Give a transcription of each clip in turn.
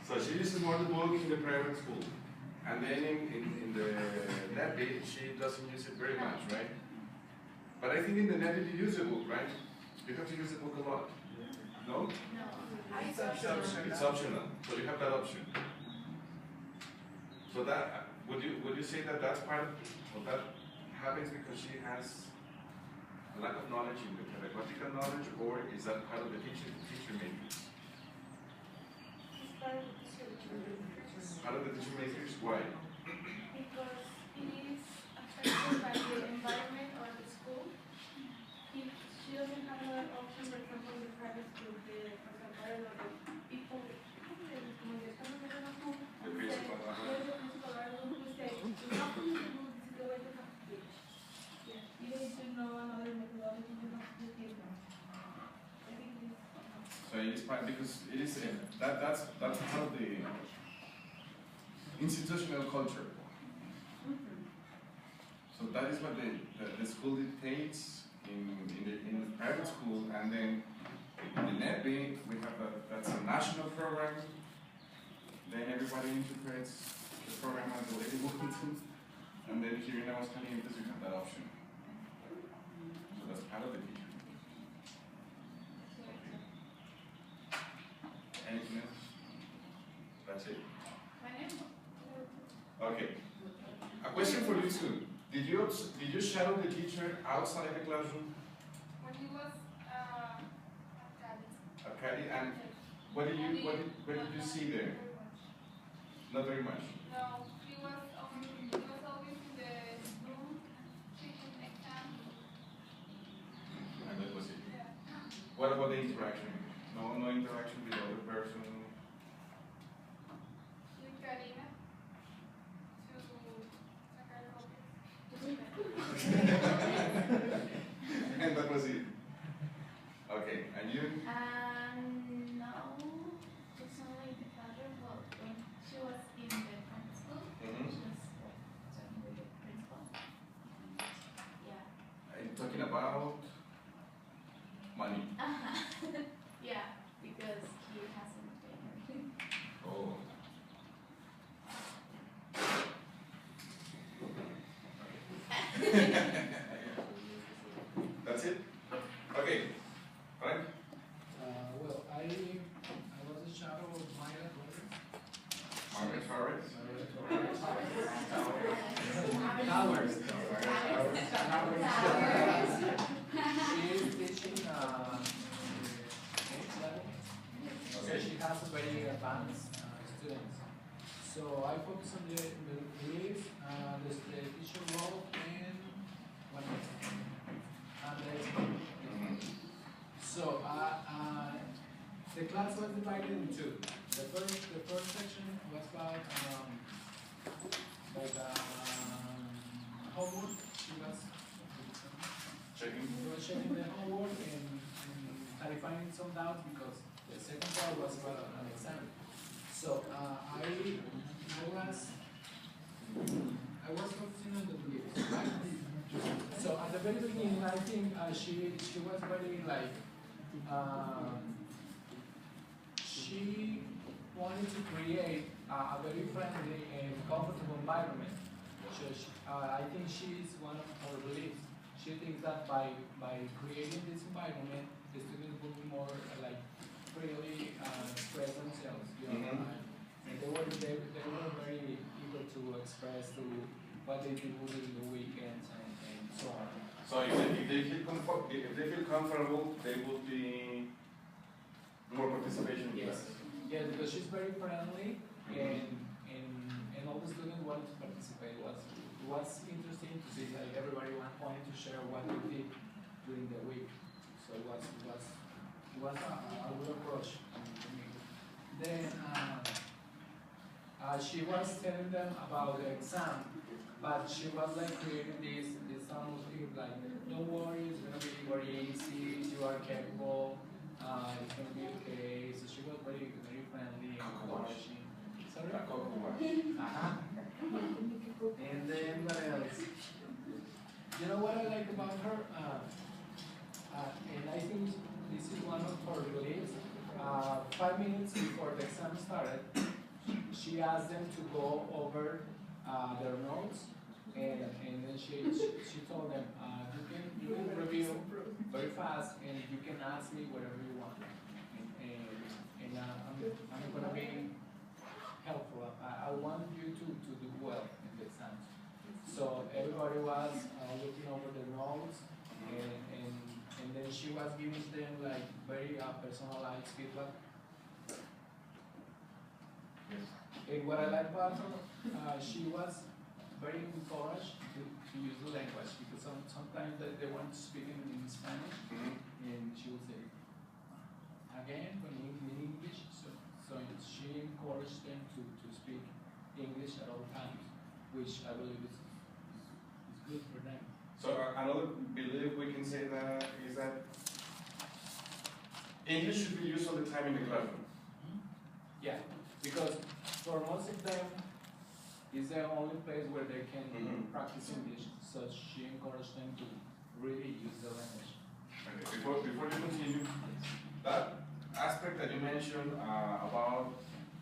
So she uses more the book in the private school. And then in the NEPI, she doesn't use it very much, right? But I think in the NEPI you use the book, right? You have to use the book a lot. No? No. It's optional. So you have that option. So that would you say that that's part of that happens because she has a lack of knowledge in the pedagogical knowledge, or is that part of the teacher matrix? It's part of the teacher matrix. Part of the teacher matrix, why? Because it is affected by the environment or the school. If she doesn't have another option, for example, in the private school, the people, como le estamos haciendo tú, the principal will say, you have to use the book, this is the way to have to teach. Yeah. Even if you know another methodology, you have to teach them. I think it is. So it is part because it is that's part of the institutional culture. So that is what the school dictates in the private school, and then in the NEPI we have that's a national program. Then everybody interprets the program as the way they want to, and then here in Aguascalientes you have that option. So that's part of the teacher. Anything else? That's it. Okay. A question for you two. Did you shadow the teacher outside the classroom? When he was At Cali, and what did you see there? Not very much. No, he was always in the room taking exams. And that was it. Yeah. What about the interaction? No interaction with the other person. With Karina to sacar copias. And that was it. Okay, and you? No, it's only the father, but when she was in the private school, she was talking with the principal. Yeah. Are you talking about money? Yeah, because he hasn't been. Oh. That's it? Okay. Frank? Well, I was a shadow of Maya Torres. Margaret Torres? Towers. She is teaching 8th level. So she has a very advanced students. So I focus on the belief, the teacher role, and one and the so the class was divided in two. The first section was about homework. She was checking the homework and clarifying some doubts because the second part was about an exam. So I was focusing on the beliefs, right? So at the very beginning, I think she was very like she wanted to create a very friendly and comfortable environment. So I think she's one of her beliefs. She thinks that by creating this environment, the students will be more like freely express themselves. You know, and they were very eager to express to what they do during the weekends and so on. So if they feel comfortable, they will be more participation in class. Yes, because she's very friendly and all the students wanted to participate. It was interesting to see like everybody wanted to share what they did during the week. So it was a good approach to me. Then she was telling them about the exam, but she was like creating this almost like, don't worry, it's gonna be very easy, you are capable, it's gonna be okay. So she was very friendly and encouraging. Sorry? And then what else? You know what I like about her? And I think 5 minutes before the exam started, she asked them to go over their notes, and then she told them, you can review very fast, and you can ask me whatever you want. And I'm going to be helpful. I want you to do well in the exams. So everybody was looking over the notes, and then she was giving them like very personalized feedback. Yes. And what I like about her, she was very encouraged to use the language, because sometimes they weren't speaking in Spanish, and she would say again in English. So she encouraged them to speak English at all times, which I believe is good for them. So another belief we can say that is that English should be used all the time in the classroom. Yeah, because for most of them, it's the only place where they can practice English. So she encouraged them to really use the language. Okay, before you continue, that aspect that you mentioned about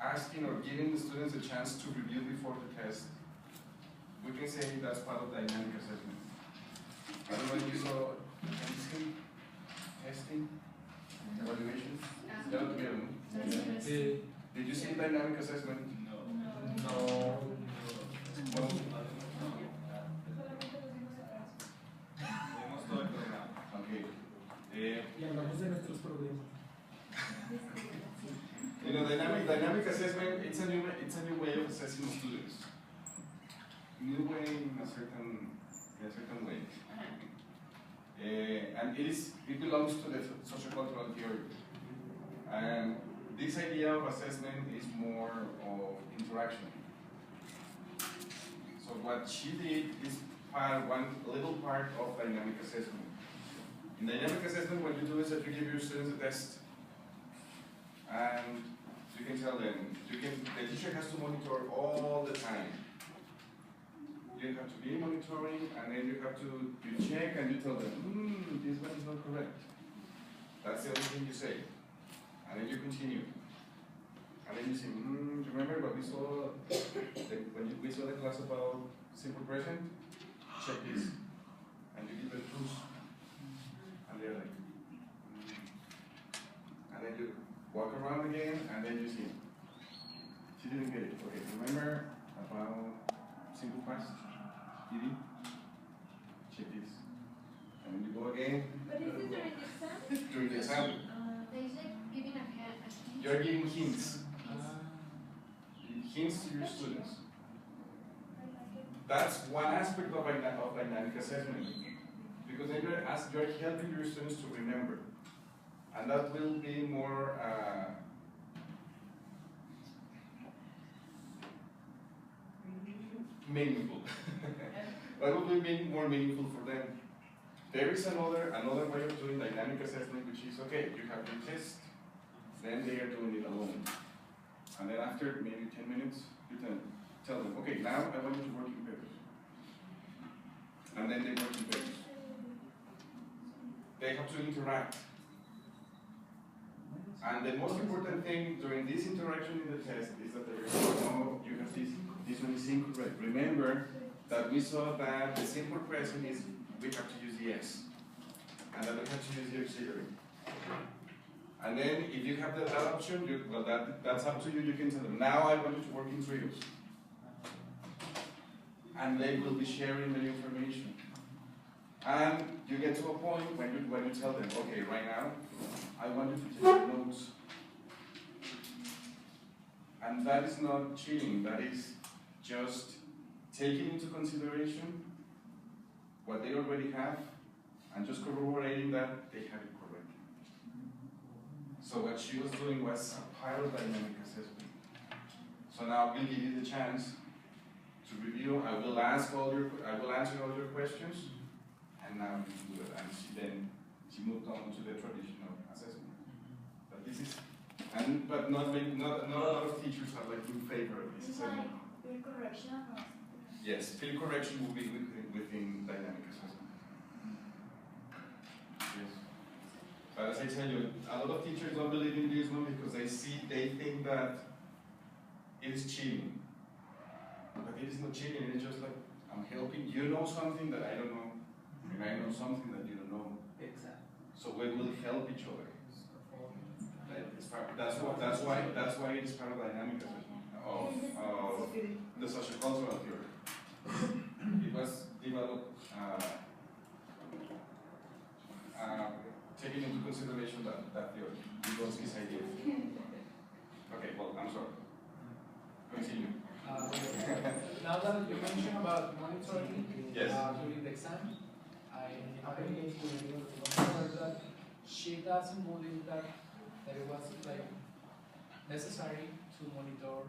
asking or giving the students a chance to review before the test, we can say that's part of dynamic assessment. I don't know if you saw testing, evaluation. Did you see dynamic assessment? No. Okay. Y hablamos de nuestros problemas. You know, dynamic assessment, it's a new way of assessing students. New way in a certain way. And it belongs to the sociocultural theory. And this idea of assessment is more of interaction. So what she did is one little part of dynamic assessment. In dynamic assessment, what you do is that you give your students a test. And you can tell them, the teacher has to monitor all the time. You have to be monitoring, and then you check and you tell them, this one is not correct. That's the only thing you say. And then you continue. And then you say, remember what we saw, when we saw the class about simple present? Check this. And you give the proofs. And they're like, and then you walk around again, and then you see, she didn't get it. Okay, remember about simple past? Check this. And then you go again. But is it during the exam? During the exam. There's like giving a hand. You're giving hints. Hints to your students. That's one aspect of dynamic assessment. Because then you're helping your students to remember. And that will be more meaningful. That will be more meaningful for them. There is another way of doing dynamic assessment, which is, okay, you have your test, then they are doing it alone. And then after maybe 10 minutes, you tell them, okay, now I want you to work in pairs. And then they work in pairs. They have to interact. And the most important thing during this interaction in the test is that you have this one is incorrect. Remember that we saw that the simple present is we have to use the S, and that we have to use the auxiliary. And then if you have that option, that's up to you. You can tell them, now I want you to work in trios. And they will be sharing the information. And you get to a point when you tell them, okay, right now, I want you to take notes. And that is not cheating, that is just taking into consideration what they already have and just corroborating that they have it correctly. So what she was doing was a pilot dynamic assessment. So now we'll give you the chance to review. I will answer all your questions, and now you can do it. And she moved on to the traditional assessment. But this is, but not a lot of teachers are like in favor of this assessment. Field correction. Yes, field correction will be within dynamic assessment. Yes. But as I tell you, a lot of teachers don't believe in this one because they think that it is cheating. But it is not cheating, it's just like, I'm helping, you know something that I don't know, and I know something that you don't know. Exactly. So we will help each other. That's why it's part of the dynamic of the sociocultural theory. It was developed taking into consideration that theory, Vygotsky's idea. Okay, well, I'm sorry. Continue. Now that you mentioned about monitoring Yes. during the exam, I heard that she doesn't believe that it was like necessary to monitor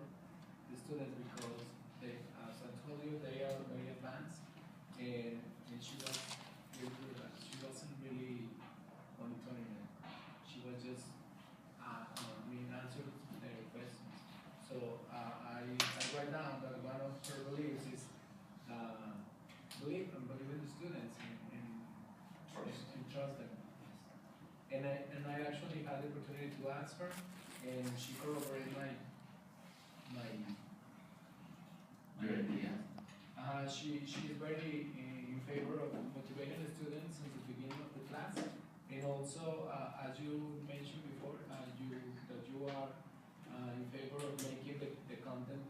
the students because they, as I told you, they are very advanced, and she wasn't really monitoring them. She was just answer their questions. So I write down that one of her beliefs is believe in the students and trust them. And I actually had the opportunity to ask her, and she corroborated my idea. She is very in favor of motivating the students since the beginning of the class, and also as you mentioned before, you are in favor of making the content,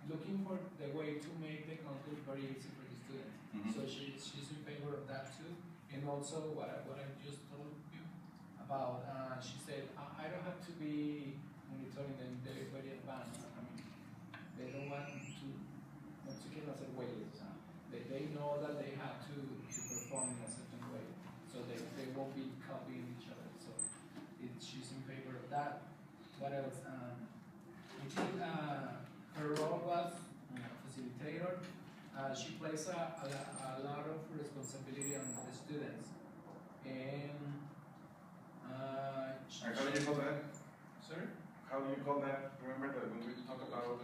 looking for the way to make the content very easy for the students. Mm-hmm. So she's in favor of that too, and also what I just told you about. She said I don't have to be monitoring them; they're very advanced. I mean, they don't want to quieren hacer huellas. They know that they have to perform in a certain way, so they won't be copying each other. So she's in favor of that. What else? I think her role was facilitator. She places a lot of responsibility on the students. And how do you call that? Sorry? How do you call that? Remember that when we talk about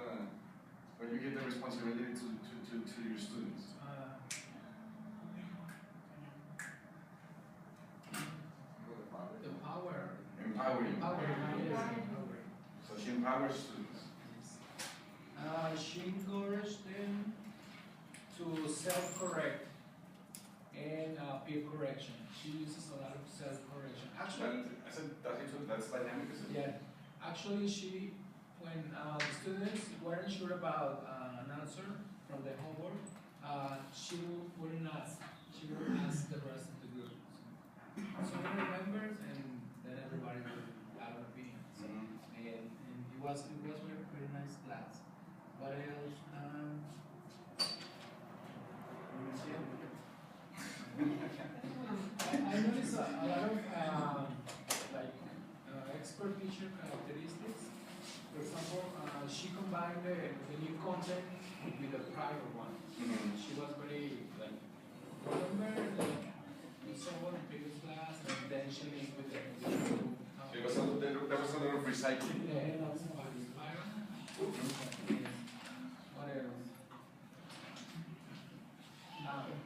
when you give the responsibility to your students. The power. Empowering. Empowering. So she empowers students. She encouraged them to self-correct and peer correction. She uses a lot of self-correction. Actually, I said that's dynamic, isn't it? yeah. Actually, when the students weren't sure about an answer from the homework, she wouldn't ask. She would ask the rest of the group. So many members, and then everybody would have an opinion. So, and it was very nice class. What else? I noticed a lot of expert teacher characteristics. For example, she combined the new content with the prior one. She was very remember we saw one in previous class, and then she linked with the new. There was a lot of recycling. Yeah, and also prior. What else?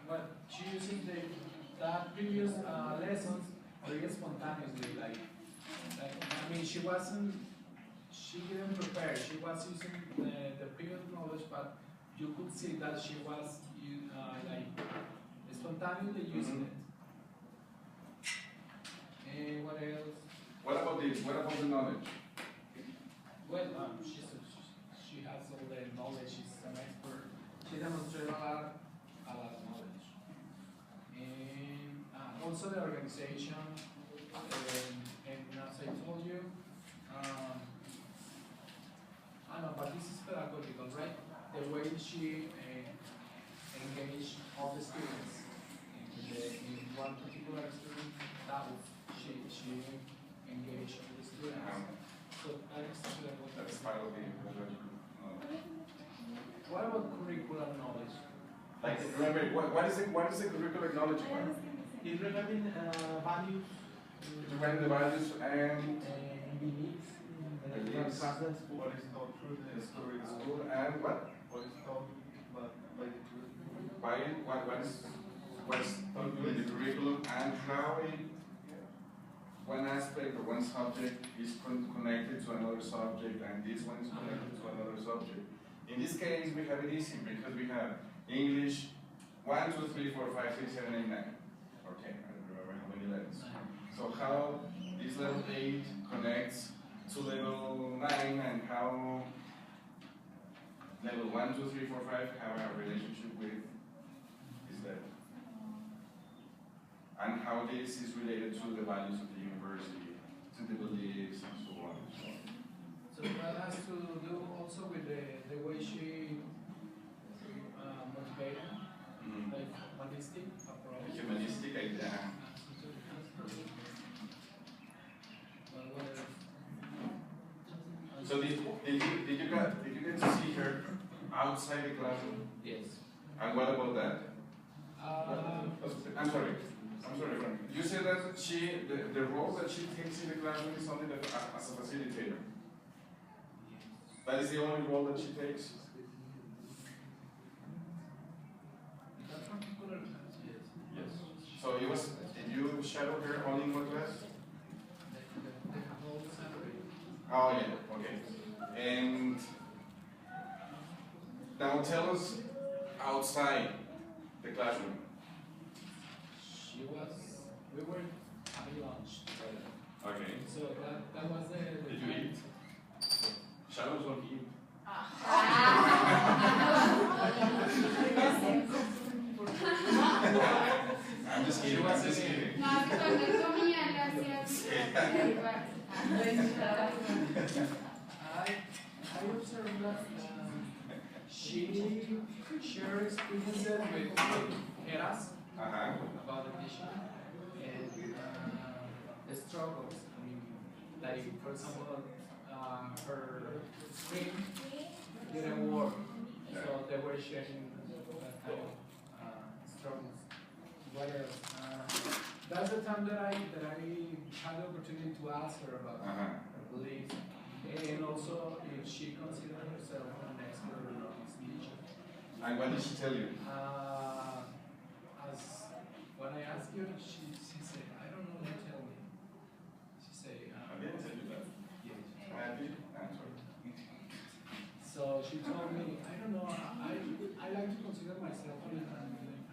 But she using that previous lessons very spontaneously. I mean, she didn't prepare. She was using the previous knowledge, but you could see that she was spontaneously using it. And what else? What about this? What about the knowledge? Well, she has all the knowledge. She's an expert. She demonstrated a lot of knowledge. And also the organization. And as I told you, I know, but this is pedagogical, right? The way she engaged all the students in one particular student, that was she engaged all the students. So That's part of the pedagogical. What about curricular knowledge? Like, remember, what is the curricular knowledge about? It's regarding values. Regarding the values and beliefs. Beliefs. What is taught through the school and what? What is taught by the truth. What is taught in the curriculum and how it one aspect or one subject is connected to another subject, and this one is connected to another subject. In this case, we have it easy because we have English 1, 2, 3, 4, 5, 6, 7, 8, 9. Okay, I don't remember how many levels. So how this level 8 connects to level 9, and how level 1, 2, 3, 4, 5 have a relationship with this level. And how this is related to the values of the university, to the beliefs, and so on and so on. So that has to do also with the way she motivated, like humanistic approach. Humanistic idea. So did you get to see her outside the classroom? Yes. And what about that? I'm sorry, Frank. You said that the role that she takes in the classroom is only as a facilitator. That is the only role that she takes? Yes. So it was, did you shadow her only in one class? Oh yeah, okay. And now tell us outside the classroom. We were having lunch together. Okay. So that was the Did you eat? Shadows don't eat. I'm just kidding. I'm just kidding. I observed that she shared experiences with Eras about the issue and the struggles. I mean, like for example, her screen didn't work, so they were sharing that kind of struggles. What else? That's the time that I had the opportunity to ask her about her beliefs, and also if she considered herself an expert on speech. And what did she tell you? As when I asked you, she said, I don't know, you tell me. She said, I didn't tell you that. yes. I did. I'm sorry. So she told me, I don't know, I like to consider myself an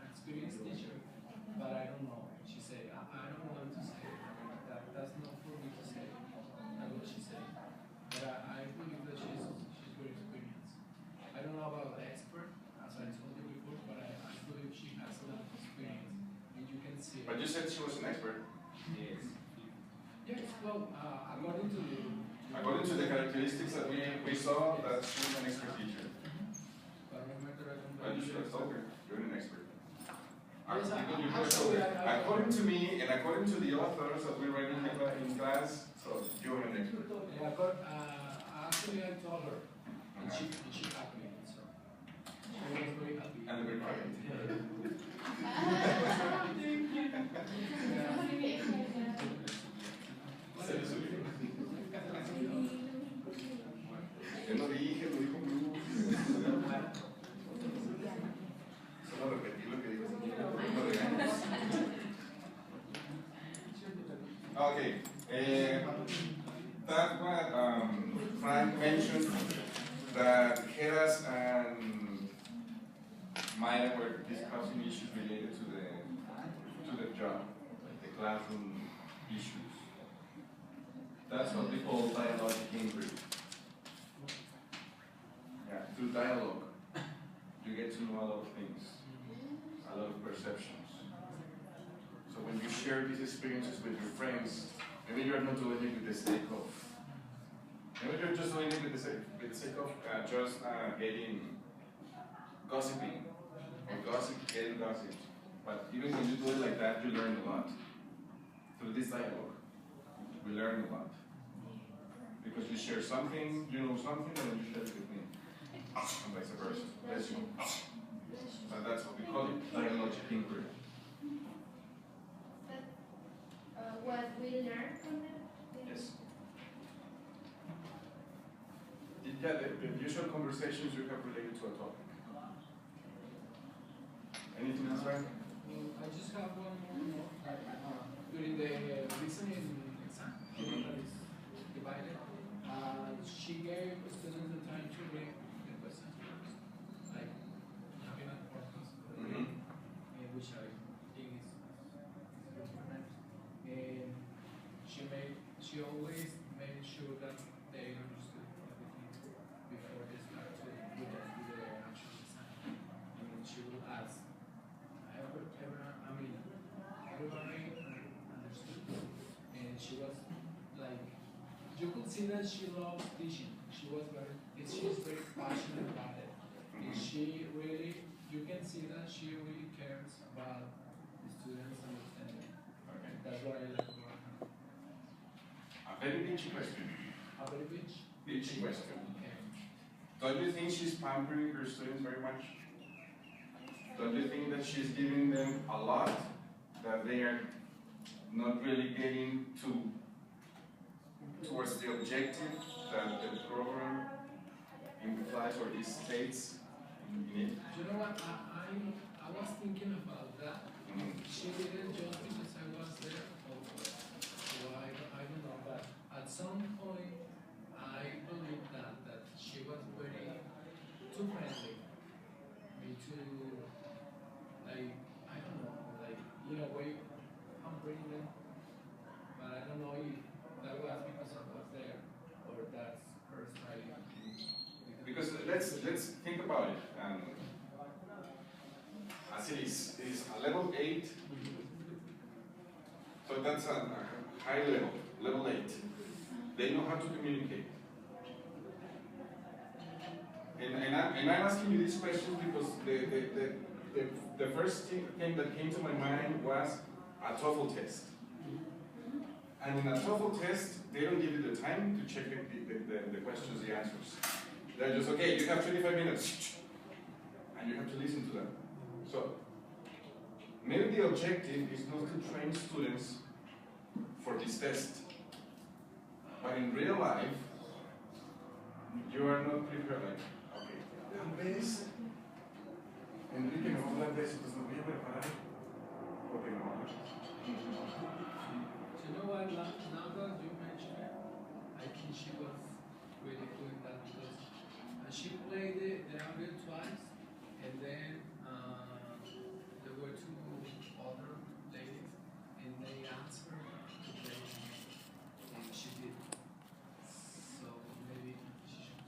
experienced teacher, but I don't know. She said, I don't want to say that. That's not for me to say. That's what she said. But I believe that she's very experienced. I don't know about the expert, as I told you before, but I believe she has enough experience, and you can see it. But you said she was an expert. Yes. Yes, well, according to the... According to the characteristics that we saw, that she's an expert teacher. But you should have told her, you're an expert. According to me, and according to the authors that we read in class, so you're an expert. Yeah, actually I told her, and she happy, so she was very happy. And very quiet. Yo no dije, lo dijo Blue. Solo repetí lo que dijo. No regañes. Okay. That's what Frank mentioned, that Heras and Maya were discussing issues related to the job, like the classroom issues. That's what we call dialogic inquiry. Yeah, through dialogue, you get to know a lot of things, a lot of perceptions. So when you share these experiences with your friends, maybe you're not doing it with the sake of, maybe you're just doing it with the sake of just getting gossiping, or getting gossip. But even when you do it like that, you learn a lot. Through this dialogue, we learn a lot. Because you share something, you know something, and then you share it with me. And vice versa. Bless you. And that's what we call it, dialogic inquiry. What we learn from them? Yes. Yeah, the usual conversations you have related to a topic. Anything else, right? I just have one more. During the listening she always made sure that they understood everything before they start to do the actual design. I mean, she would ask, everybody understood, and she was like, you could see that she loved teaching. She's very passionate about it. And she really, you can see that she really cares about the students' understanding. Okay. That's what I like about her. A very beachy question. A very beach? Beachy question. Okay. Don't you think she's pampering her students very much? Don't you think that she's giving them a lot that they are not really getting towards the objective that the program implies or it states in it? You know what? I was thinking about that. She didn't just because I was there. So I don't know, but at some point I believe that she was very too friendly. Me too, like, I don't know, like, in a way, I'm bringing them, but I don't know if that was because I was there or that's her style. Because let's think about it. As it is a level 8, so that's a high level, level 8. They know how to communicate. And I'm asking you this question because the first thing that came to my mind was a TOEFL test. And in a TOEFL test, they don't give you the time to check the questions, the answers. They're just, okay, you have 25 minutes, and you have to listen to them. So, maybe the objective is not to train students for this test, but in real life, you are not prepared, like, okay, tal vez Enrique me va a hablar de eso, entonces me voy a preparar, porque me va a hablar. You know what, now that you mention it, I think she was really doing that because she played the audio twice, and then there were two other ladies, and they answered to play, and she did. So maybe she should.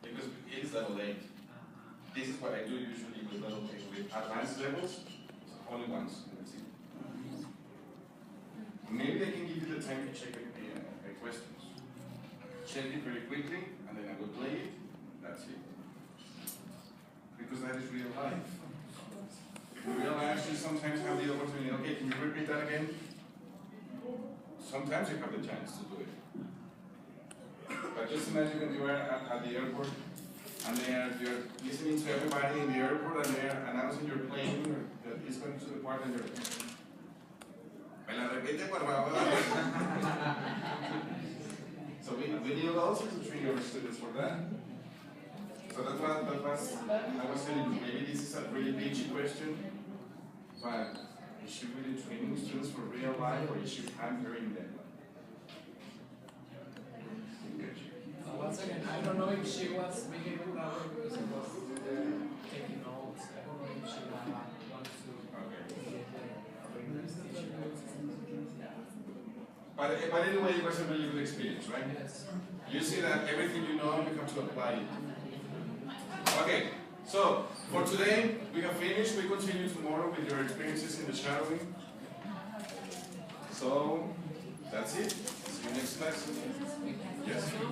Because it is level 8. This is what I do usually with level 8. With advanced levels, only once. Maybe I can give you the time to check the questions. Check it very quickly, and then I will play it. That's it. Because that is real life. In real life, you sometimes have the opportunity, okay, can you repeat that again? Sometimes you have the chance to do it. But just imagine when you are at the airport, and you're listening to everybody in the airport, and they're announcing your plane that is going to depart, and you're me la repite, por favor. So we need also to train our students for that. So that was I was telling you, maybe this is a really beachy question, but is she really training students for real life, or is she pampering them? Once again, I don't know if she was behaving that way because I was taking notes. I don't know if she wants to bring this teacher notes. But anyway, it was a really good experience, right? Yes. You see that everything you know, you have to apply it. Okay, so for today, we have finished. We continue tomorrow with your experiences in the shadowing. So, that's it. See you next class. Yes.